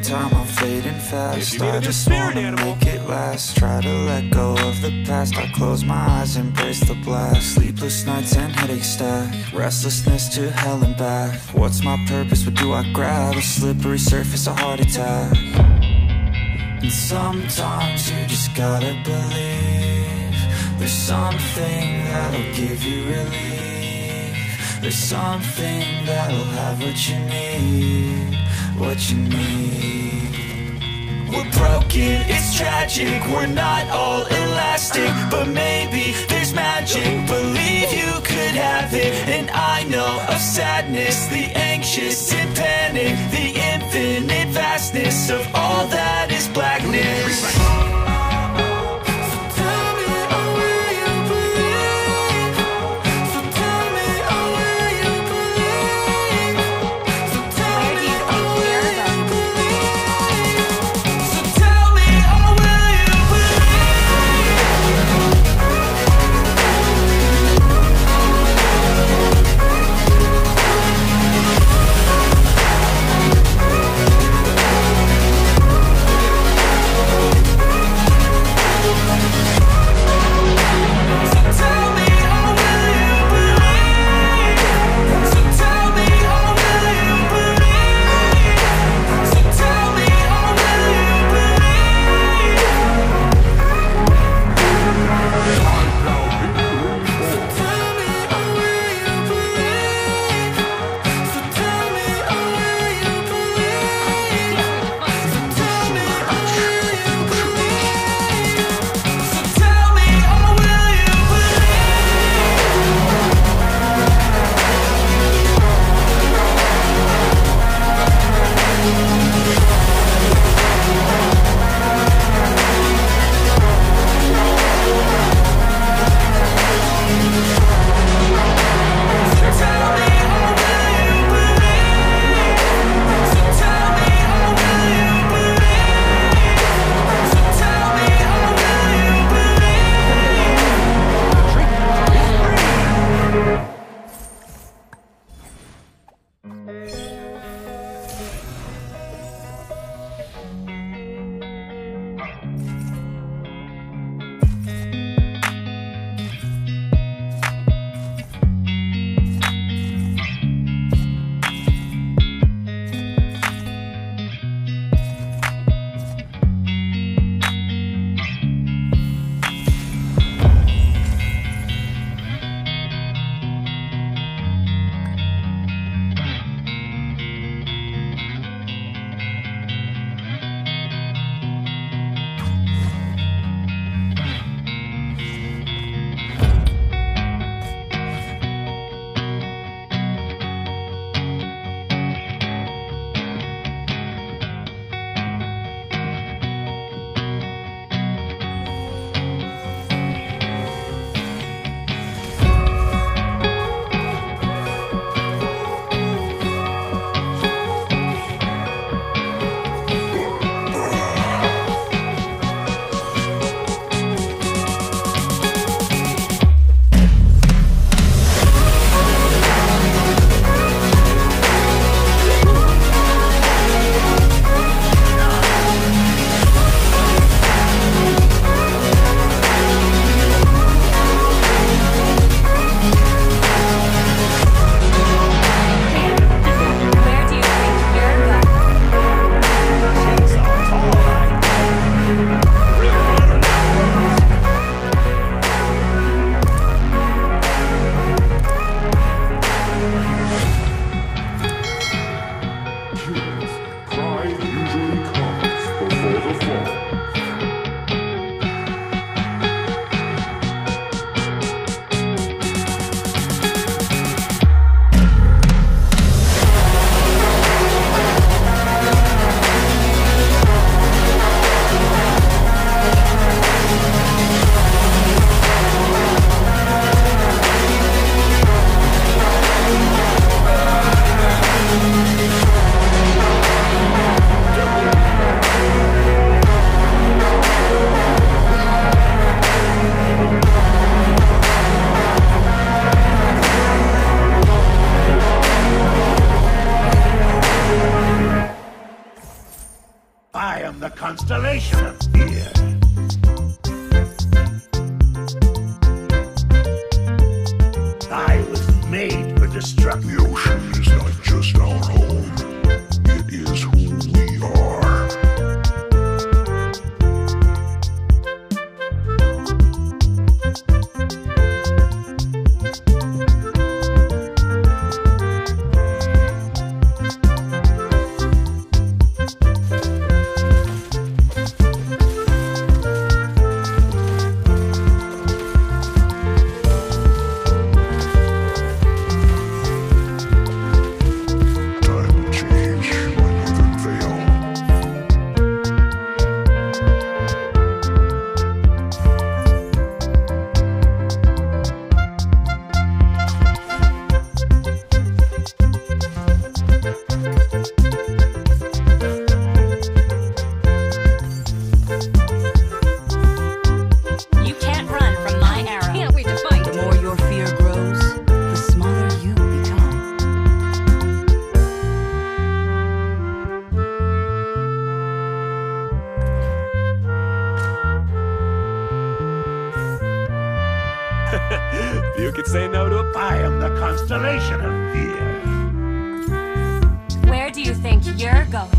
time, I'm fading fast. If you need I a just spirit wanna animal. make it last. Try to let go of the past. I close my eyes, embrace the blast. Sleepless nights and headache stack. Restlessness to hell and back. What's my purpose? What do I grab? A slippery surface, a heart attack. And sometimes you just gotta believe there's something that'll give you relief. There's something that'll have what you need, what you need. We're broken, it's tragic, we're not all elastic, but maybe there's magic. Believe you could have it, and I know of sadness, the anxious and panic, the infinite vastness of all that is blackness. You could say no to a... I am the constellation of fear. Where do you think you're going?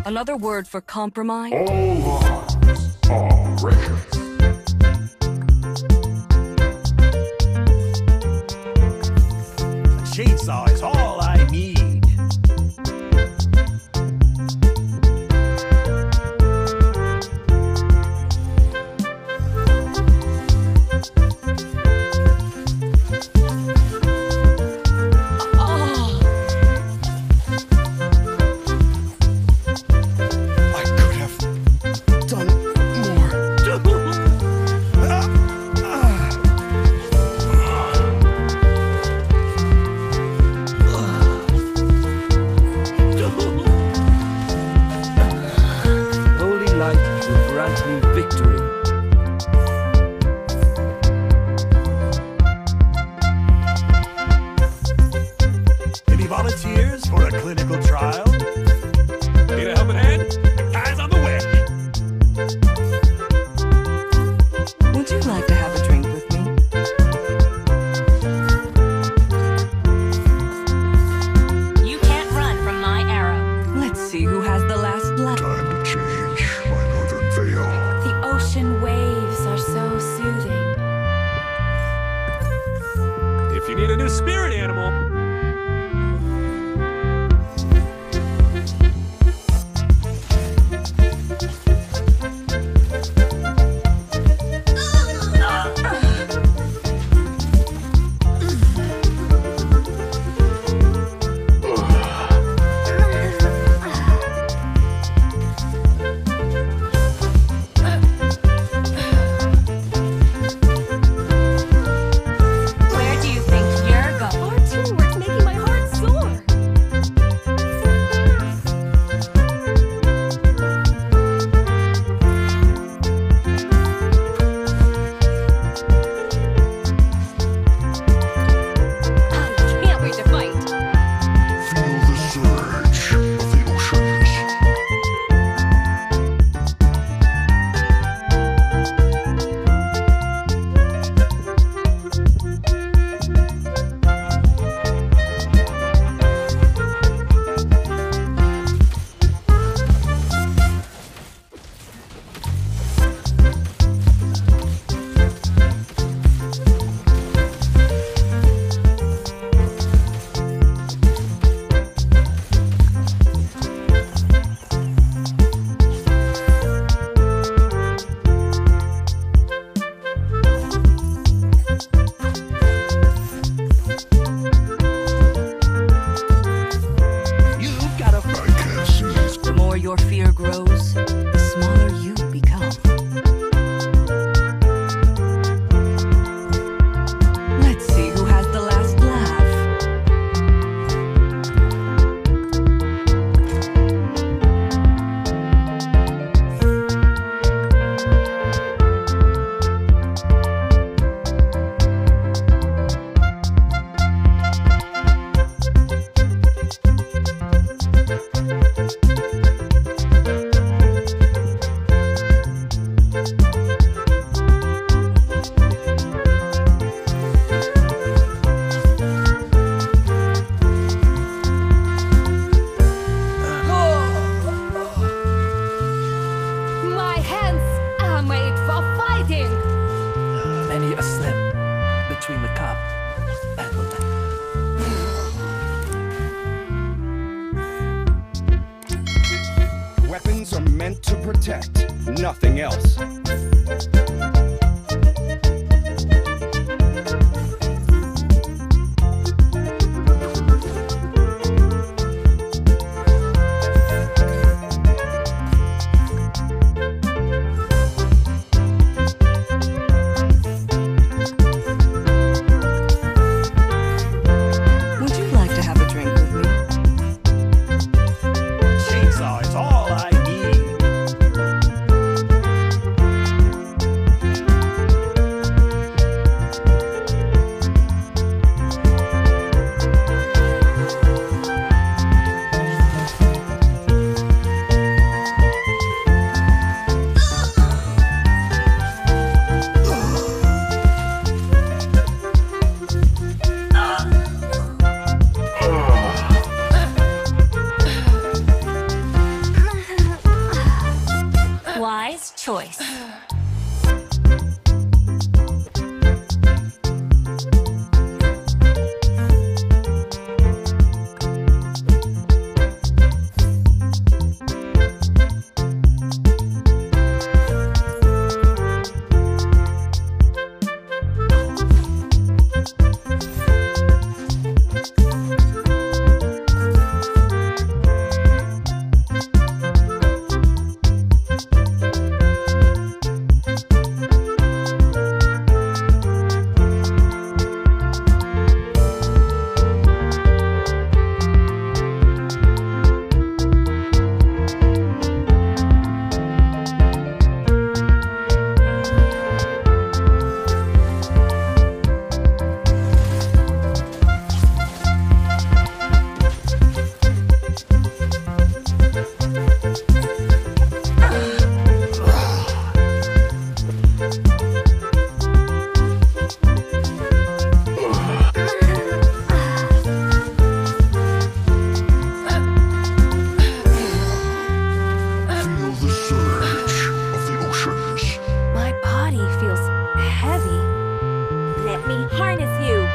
Another word for compromise? All arms are precious. A chainsaw is all I need. Volunteers for a clinical trial? Need a helping hand? Eyes on the way. Would you like to have a drink with me? You can't run from my arrow. Let's see who has the last laugh. Time to change my northern veil. The ocean protect, nothing else. Would you like to have a drink with me? Chainsaw is all I need. Wise choice. Feel the surge of the oceans. My body feels heavy. Let me harness you.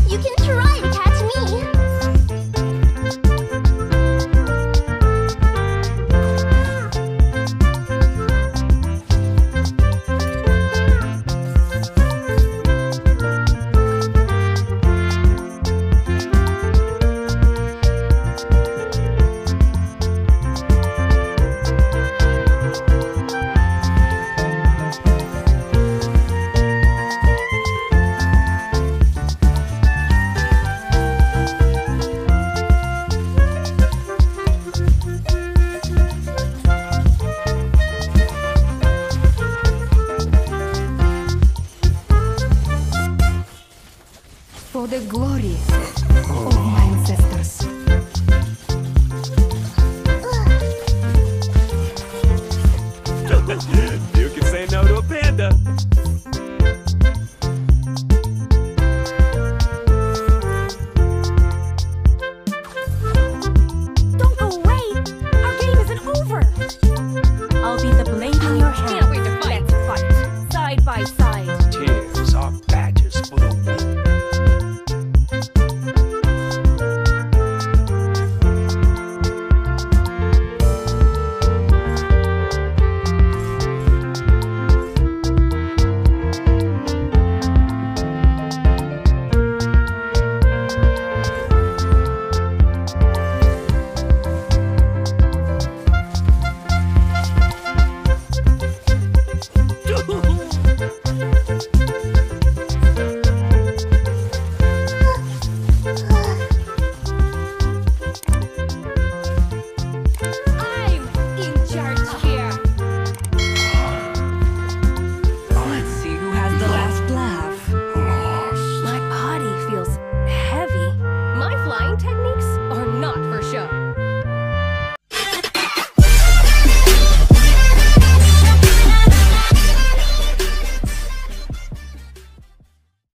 You can try to catch me. For the glory of my ancestors.